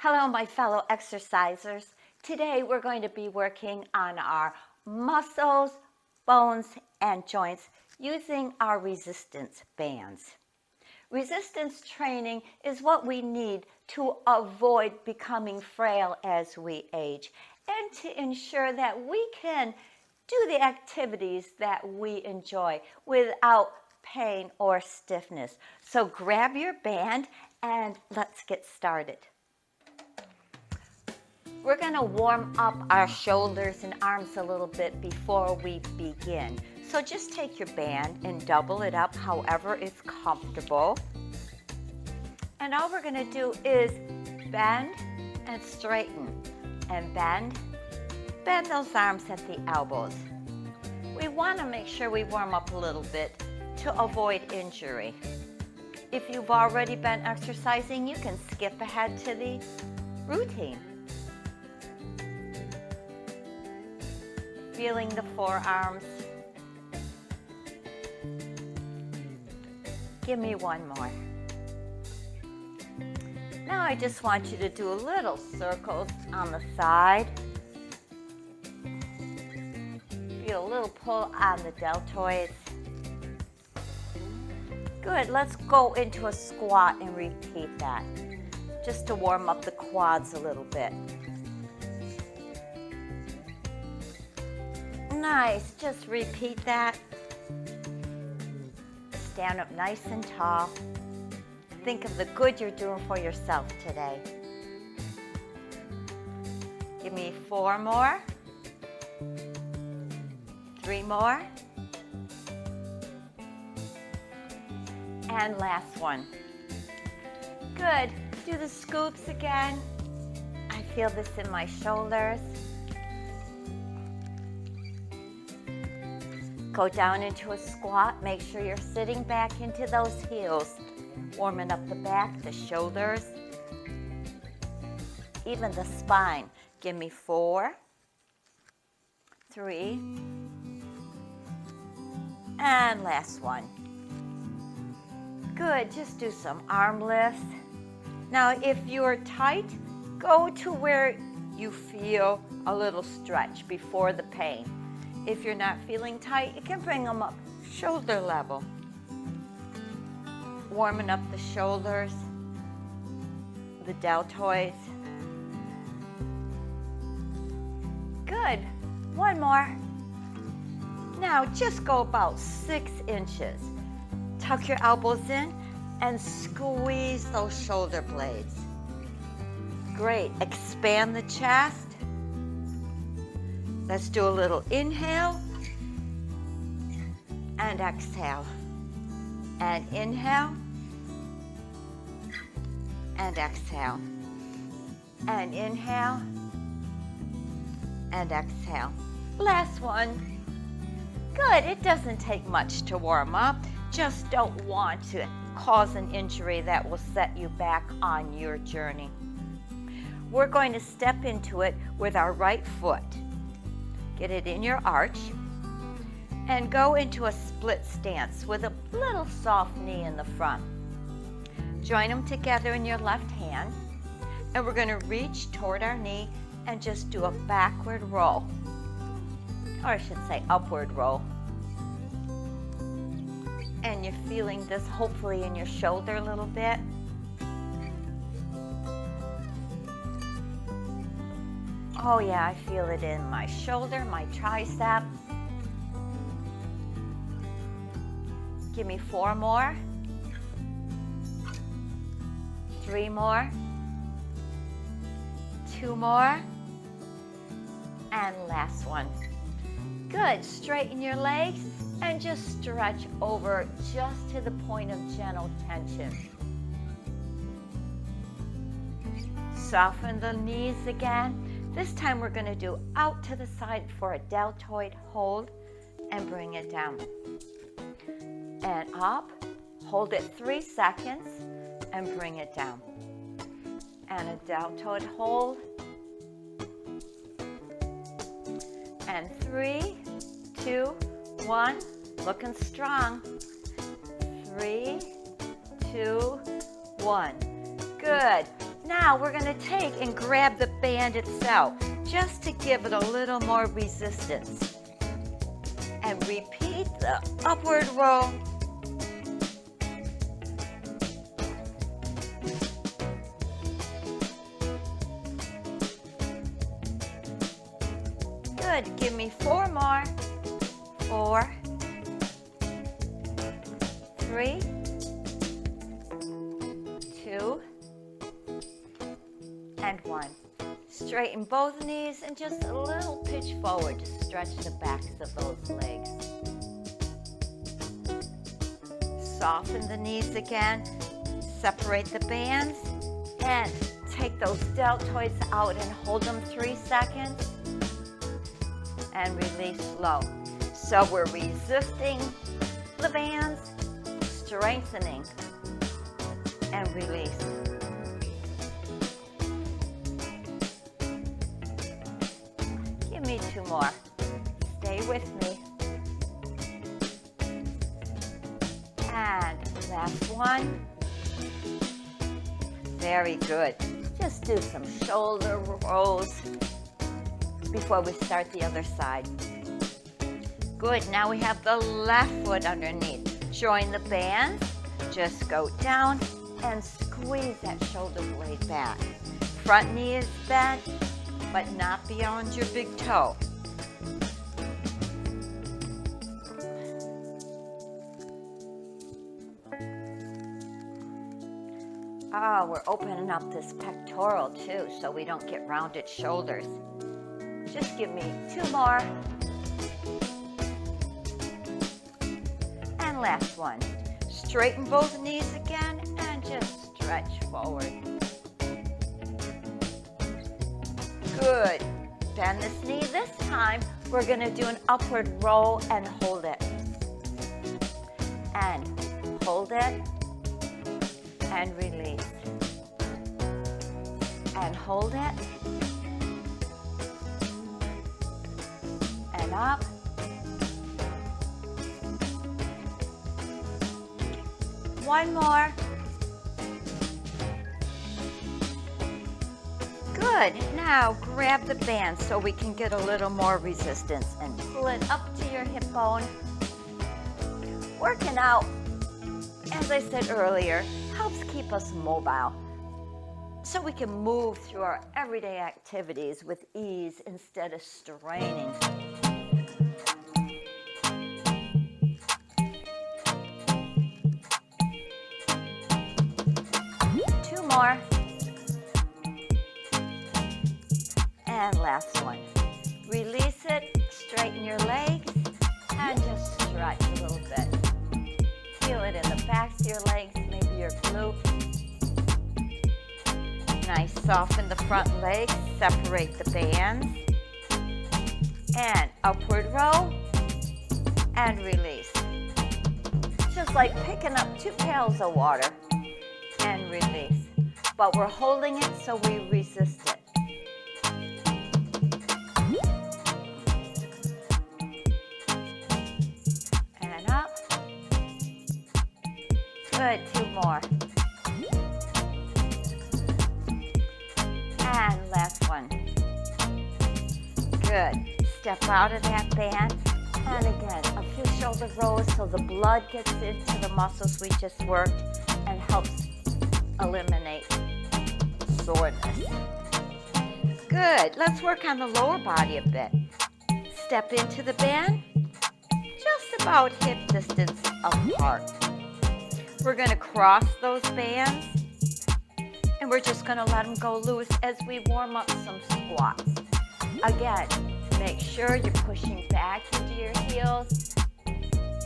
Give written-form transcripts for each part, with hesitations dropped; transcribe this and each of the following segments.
Hello, my fellow exercisers. Today we're going to be working on our muscles, bones, and joints using our resistance bands. Resistance training is what we need to avoid becoming frail as we age and to ensure that we can do the activities that we enjoy without pain or stiffness. So grab your band and let's get started. We're going to warm up our shoulders and arms a little bit before we begin. So just take your band and double it up however is comfortable. And all we're going to do is bend and straighten and bend those arms at the elbows. We want to make sure we warm up a little bit to avoid injury. If you've already been exercising, you can skip ahead to the routine. Feeling the forearms. Give me one more. Now I just want you to do little circles on the side. Feel a little pull on the deltoids. Good, let's go into a squat and repeat that, just to warm up the quads a little bit. Nice, just repeat that. Stand up nice and tall. Think of the good you're doing for yourself today. Give me 4 more. 3 more. And last one. Good, do the scoops again. I feel this in my shoulders. Go down into a squat. Make sure you're sitting back into those heels. Warming up the back, the shoulders, even the spine. Give me 4, 3, and last one. Good, just do some arm lifts. Now, if you're tight, go to where you feel a little stretch before the pain. If you're not feeling tight, you can bring them up shoulder level. Warming up the shoulders, the deltoids. Good. One more. Now just go about 6 inches. Tuck your elbows in and squeeze those shoulder blades. Great. Expand the chest. Let's do a little inhale and exhale. And inhale and exhale. And inhale and exhale. Last one. Good. It doesn't take much to warm up. Just don't want to cause an injury that will set you back on your journey. We're going to step into it with our right foot. Get it in your arch and go into a split stance with a little soft knee in the front. Join them together in your left hand, and we're going to reach toward our knee and just do a backward roll, or I should say upward roll. And you're feeling this hopefully in your shoulder a little bit. Oh yeah, I feel it in my shoulder, my tricep. Give me 4 more. 3 more. 2 more. And last one. Good, straighten your legs and just stretch over just to the point of gentle tension. Soften the knees again. This time we're going to do out to the side for a deltoid hold and bring it down. And up, hold it 3 seconds and bring it down. And a deltoid hold. And 3, 2, 1, looking strong. 3, 2, 1. Good. Now we're going to take and grab the band itself just to give it a little more resistance. And repeat the upward roll. Good. Give me 4 more. 4, 3, 2, and 1. Straighten both knees and just a little pitch forward to stretch the backs of those legs. Soften the knees again. Separate the bands and take those deltoids out and hold them 3 seconds and release slow. So we're resisting the bands, strengthening, and release. Give me 2 more. Stay with me. And last one. Very good. Just do some shoulder rolls before we start the other side. Good, now we have the left foot underneath. Join the bands, just go down and squeeze that shoulder blade back. Front knee is bent, but not beyond your big toe. Oh, we're opening up this pectoral too, so we don't get rounded shoulders. Just give me 2 more. And last one. Straighten both knees again and just stretch forward. Good. Bend this knee. This time, we're going to do an upward roll and hold it. And hold it. And release. And hold it. And up. One more. Good. Now grab the band so we can get a little more resistance and pull it up to your hip bone. Working out, as I said earlier, helps keep us mobile so we can move through our everyday activities with ease instead of straining. Two more. And last one. Release it, straighten your legs, and just stretch a little bit. Feel it in the backs of your legs, maybe your glute. Nice, soften the front legs, separate the bands. And upward roll, and release. Just like picking up 2 pails of water, and release. But we're holding it so we resist it. And up. Good, 2 more. And last one. Good. Step out of that band. And again, a few shoulder rolls so the blood gets into the muscles we just worked and helps eliminate soreness. Good. Let's work on the lower body a bit. Step into the band, just about hip distance apart. We're going to cross those bands, and we're just going to let them go loose as we warm up some squats. Again, make sure you're pushing back into your heels.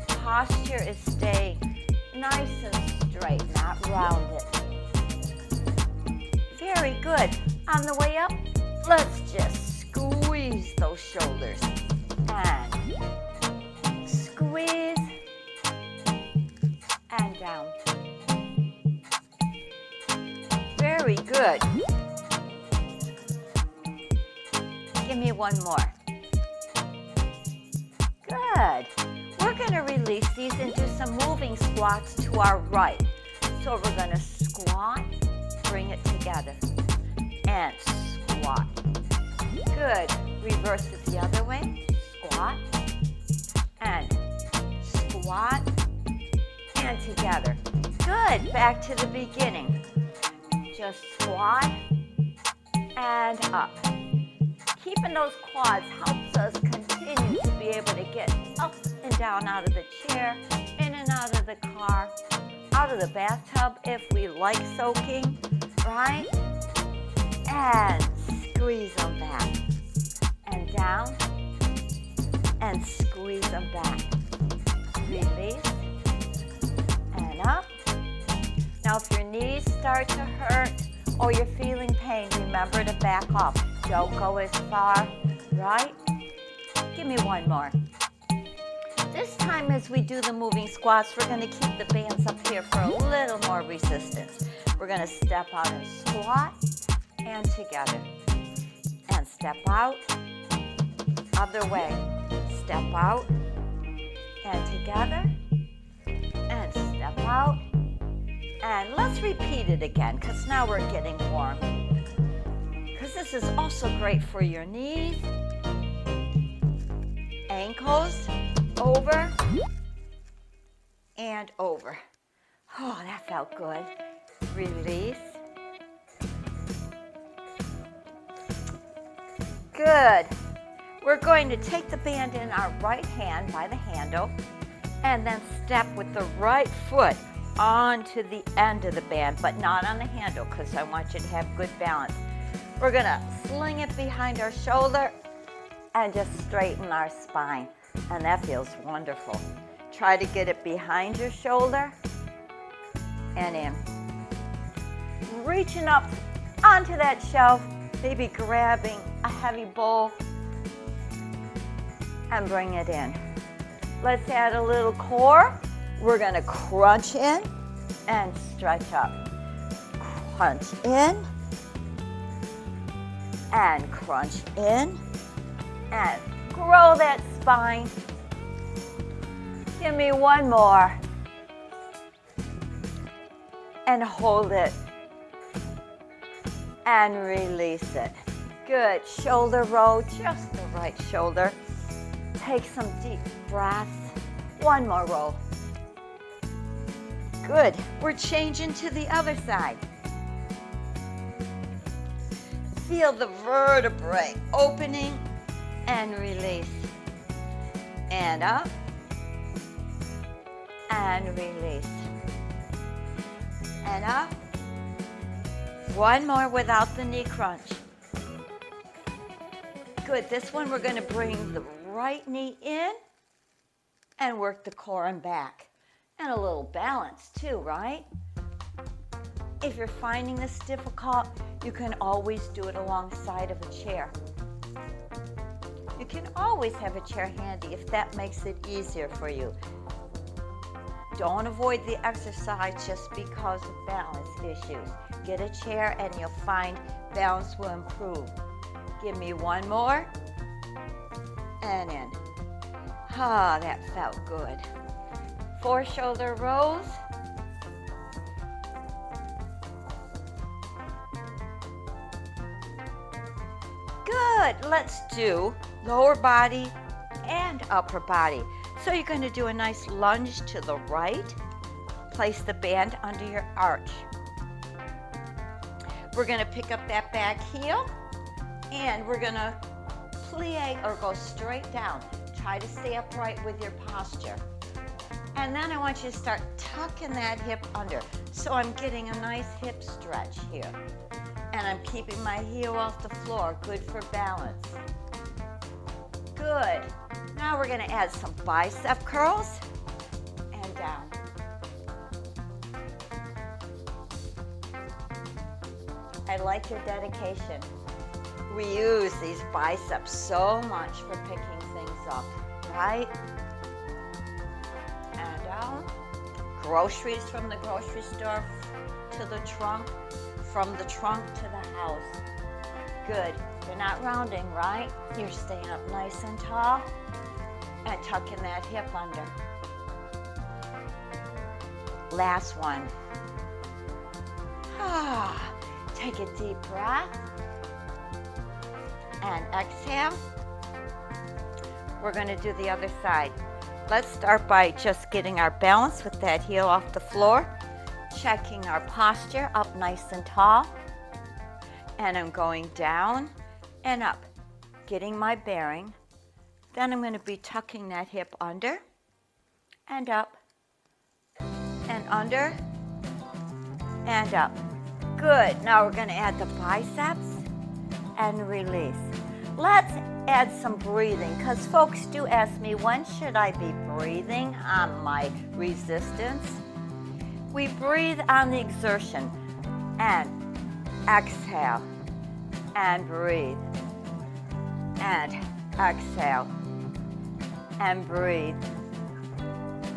Posture is staying nice and straight, not rounded. Very good. On the way up, let's just squeeze those shoulders. And squeeze. And down. Very good. Give me one more. Good. We're going to release these and do some moving squats to our right. So we're going to squat bring it together. And squat. Good. Reverse it the other way. Squat. And squat. And together. Good. Back to the beginning. Just squat and up. Keeping those quads helps us continue to be able to get up and down out of the chair, in and out of the car, out of the bathtub if we like soaking, right? And squeeze them back. And down. And squeeze them back. Release. And up. Now if your knees start to hurt or you're feeling pain, remember to back off. Don't go as far, right? Give me one more. This time as we do the moving squats, we're going to keep the bands up here for a little more resistance. We're going to step out and squat and together. And step out, other way. Step out and together. And step out. And let's repeat it again because now we're getting warm. Because this is also great for your knees, ankles, over, and over. Oh, that felt good. Release. Good. We're going to take the band in our right hand by the handle and then step with the right foot onto the end of the band, but not on the handle because I want you to have good balance. We're going to sling it behind our shoulder and just straighten our spine. And that feels wonderful. Try to get it behind your shoulder and in. Reaching up onto that shelf, maybe grabbing a heavy bowl and bring it in. Let's add a little core. We're going to crunch in and stretch up. Crunch in and crunch in and grow that spine. Give me one more. And hold it. And release it. Good. Shoulder roll, just the right shoulder. Take some deep breaths. One more roll. Good. We're changing to the other side. Feel the vertebrae opening and release. And up and release. And up. One more without the knee crunch. Good. This one we're going to bring the right knee in and work the core and back. And a little balance too, right? If you're finding this difficult, you can always do it alongside of a chair. You can always have a chair handy if that makes it easier for you. Don't avoid the exercise just because of balance issues. Get a chair and you'll find balance will improve. Give me one more. And in. Ah, that felt good. 4 shoulder rolls. Good. Let's do lower body and upper body. So you're going to do a nice lunge to the right. Place the band under your arch. We're going to pick up that back heel and we're going to plie or go straight down. Try to stay upright with your posture. And then I want you to start tucking that hip under. So I'm getting a nice hip stretch here. And I'm keeping my heel off the floor. Good for balance. Good. Now we're going to add some bicep curls and down. I like your dedication. We use these biceps so much for picking things up, right? And down. Groceries from the grocery store to the trunk, from the trunk to the house. Good. You're not rounding, right? You're staying up nice and tall and tucking that hip under. Last one. Take a deep breath and exhale. We're going to do the other side. Let's start by just getting our balance with that heel off the floor, checking our posture up nice and tall. And I'm going down and up, getting my bearing. Then I'm going to be tucking that hip under and up and under and up. Good. Now we're going to add the biceps and release. Let's add some breathing, because folks do ask me, when should I be breathing on my resistance? We breathe on the exertion and exhale and breathe and exhale and breathe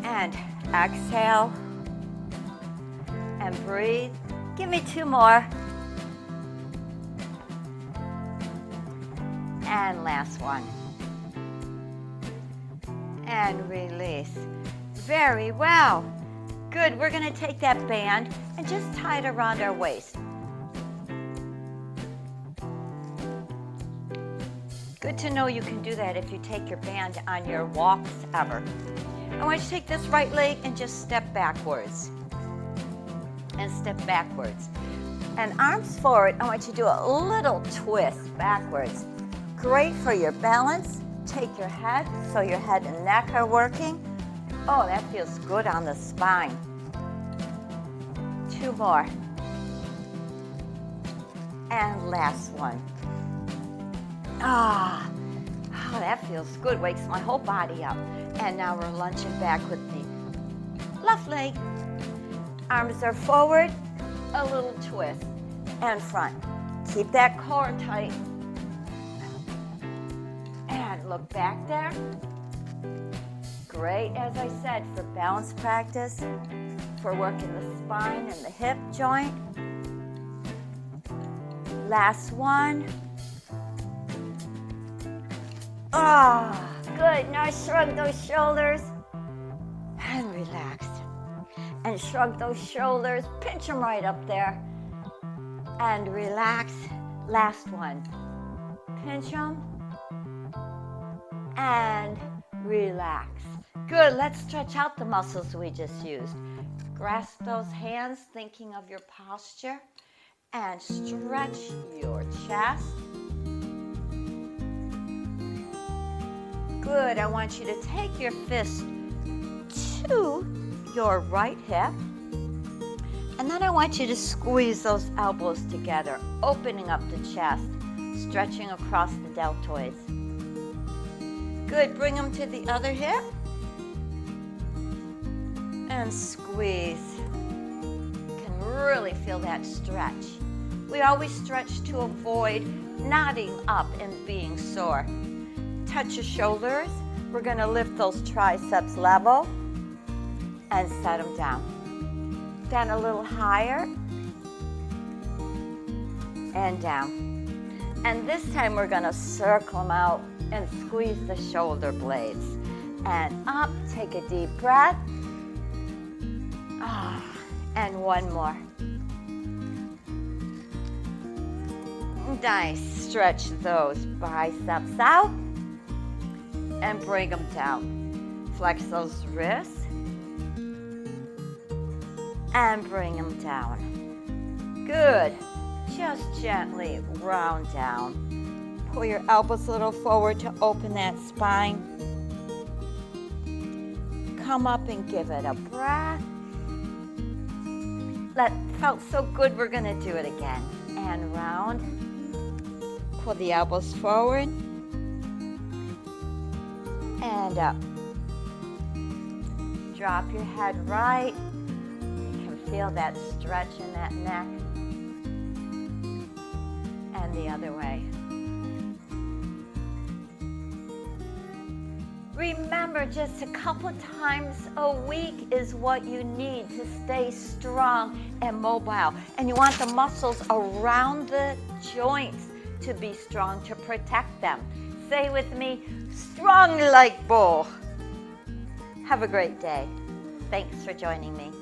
and exhale and breathe. Give me 2 more. And last one. And release. Very well. Good. We're going to take that band and just tie it around our waist. Good to know you can do that if you take your band on your walks ever. I want you to take this right leg and just step backwards. And step backwards. And arms forward, I want you to do a little twist backwards. Great for your balance. Take your head so your head and neck are working. Oh, that feels good on the spine. 2 more. And last one. Oh, that feels good. Wakes my whole body up. And now we're lunging back with the left leg. Arms are forward, a little twist, and front. Keep that core tight. And look back there. Great, as I said, for balance practice, for working the spine and the hip joint. Last one. Ah, good. Now shrug those shoulders and relax. And shrug those shoulders, pinch them right up there, and relax. Last one. Pinch them and relax. Good. Let's stretch out the muscles we just used. Grasp those hands, thinking of your posture, and stretch your chest. Good. I want you to take your fist to your right hip, and then I want you to squeeze those elbows together, opening up the chest, stretching across the deltoids. Good. Bring them to the other hip and squeeze. You can really feel that stretch. We always stretch to avoid nodding up and being sore. Touch your shoulders. We're going to lift those triceps level and set them down. Then a little higher and down. And this time we're going to circle them out and squeeze the shoulder blades. And up, take a deep breath. And one more. Nice. Stretch those biceps out and bring them down. Flex those wrists and bring them down. Good. Just gently round down. Pull your elbows a little forward to open that spine. Come up and give it a breath. That felt so good, we're going to do it again. And round. Pull the elbows forward. And up. Drop your head right. You can feel that stretch in that neck. And the other way. Remember, just a couple times a week is what you need to stay strong and mobile. And you want the muscles around the joints to be strong, to protect them. Say with me, strong like bull. Have a great day. Thanks for joining me.